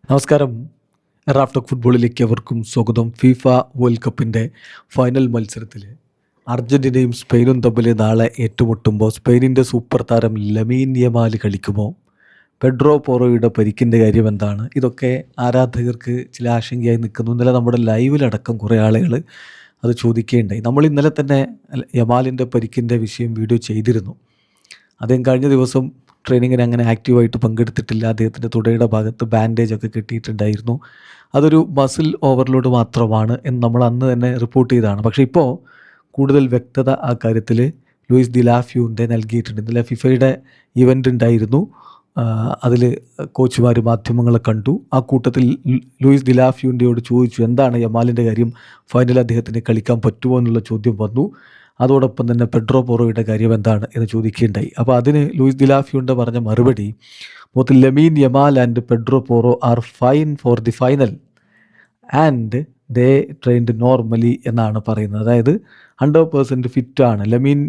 നമസ്കാരം. റാഫ്റ്റോക്ക് ഫുട്ബോളിലേക്ക് അവർക്കും സ്വാഗതം. ഫിഫ വേൾഡ് കപ്പിൻ്റെ ഫൈനൽ മത്സരത്തിൽ അർജൻറ്റീനയും സ്പെയിനും തമ്മിൽ നാളെ ഏറ്റുമുട്ടുമ്പോൾ സ്പെയിനിൻ്റെ സൂപ്പർ താരം ലമീൻ യമാൽ കളിക്കുമോ? പെഡ്രോ പോറോയുടെ പരിക്കിൻ്റെ കാര്യം എന്താണ്? ഇതൊക്കെ ആരാധകർക്ക് ചില ആശങ്കയായി നിൽക്കുന്നു. ഇന്നലെ നമ്മുടെ ലൈവിലടക്കം കുറേ ആളുകൾ അത് ചോദിക്കുകയുണ്ടായി. നമ്മൾ ഇന്നലെ തന്നെ യമാലിൻ്റെ പരിക്കിൻ്റെ വിഷയം വീഡിയോ ചെയ്തിരുന്നു. അദ്ദേഹം കഴിഞ്ഞ ദിവസം ട്രെയിനിങ്ങിന് അങ്ങനെ ആക്റ്റീവായിട്ട് പങ്കെടുത്തിട്ടില്ല. അദ്ദേഹത്തിൻ്റെ തുടയുടെ ഭാഗത്ത് ബാൻഡേജൊക്കെ കെട്ടിയിട്ടുണ്ടായിരുന്നു. അതൊരു മസിൽ ഓവർലോഡ് മാത്രമാണ് എന്ന് നമ്മൾ അന്ന് തന്നെ റിപ്പോർട്ട് ചെയ്തതാണ്. പക്ഷേ ഇപ്പോൾ കൂടുതൽ വ്യക്തത ആ കാര്യത്തിൽ ലൂയിസ് ദിലാഫ്യൂൻ്റെ നൽകിയിട്ടുണ്ട്. ഇന്നലെ ഫിഫയുടെ ഇവൻ്റ് ഉണ്ടായിരുന്നു. അതിൽ കോച്ചുമാർ മാധ്യമങ്ങളെ കണ്ടു. ആ കൂട്ടത്തിൽ ലൂയിസ് ദിലാഫ്യൂൻ്റെയോട് ചോദിച്ചു, എന്താണ് യമാലിൻ്റെ കാര്യം, ഫൈനൽ അദ്ദേഹത്തിന് കളിക്കാൻ പറ്റുമോ എന്നുള്ള ചോദ്യം വന്നു. അതോടൊപ്പം തന്നെ പെഡ്രോ പോറോയുടെ കാര്യം എന്താണ് എന്ന് ചോദിക്കുകയുണ്ടായി. അപ്പോൾ അതിന് ലൂയിസ് ദിലാഫ്യൂൻ്റെ പറഞ്ഞ മറുപടി, both Lamine Yamal and Pedro Porro are fine for the final and they trained normally എന്നാണ് പറയുന്നത്. അതായത് 100% ഫിറ്റാണ്. Lamine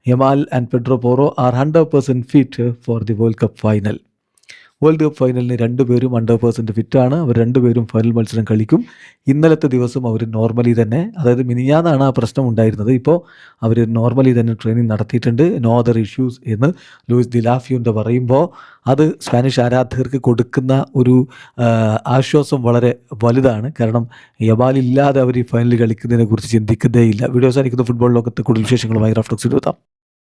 Yamal and Pedro Porro are 100% fit for the World Cup final. World Cup ഫൈനലിന് രണ്ടുപേരും 100% ഫിറ്റാണ്. അവർ രണ്ടുപേരും ഫൈനൽ മത്സരം കളിക്കും. ഇന്നലത്തെ ദിവസം അവർ നോർമലി തന്നെ, അതായത് മിനിഞ്ഞാന്നാണ് ആ പ്രശ്നം ഉണ്ടായിരുന്നത്. ഇപ്പോൾ അവർ നോർമലി തന്നെ ട്രെയിനിങ് നടത്തിയിട്ടുണ്ട്. നോ അതർ ഇഷ്യൂസ് എന്ന് ലൂയിസ് ദിലാഫ്യൂൻ്റെ പറയുമ്പോൾ അത് സ്പാനിഷ് ആരാധകർക്ക് കൊടുക്കുന്ന ഒരു ആശ്വാസം വളരെ വലുതാണ്. കാരണം യമാലില്ലാതെ അവർ ഈ ഫൈനൽ കളിക്കുന്നതിനെക്കുറിച്ച് ചിന്തിക്കുന്നതേ ഇല്ല. വീഡിയോ അവസാനിക്കുന്ന ഫുട്ബോൾ ലോകത്തെ കൂടുതൽ വിശേഷങ്ങളുമായി റാഫ്റ്റോക്സിൽ എത്താം.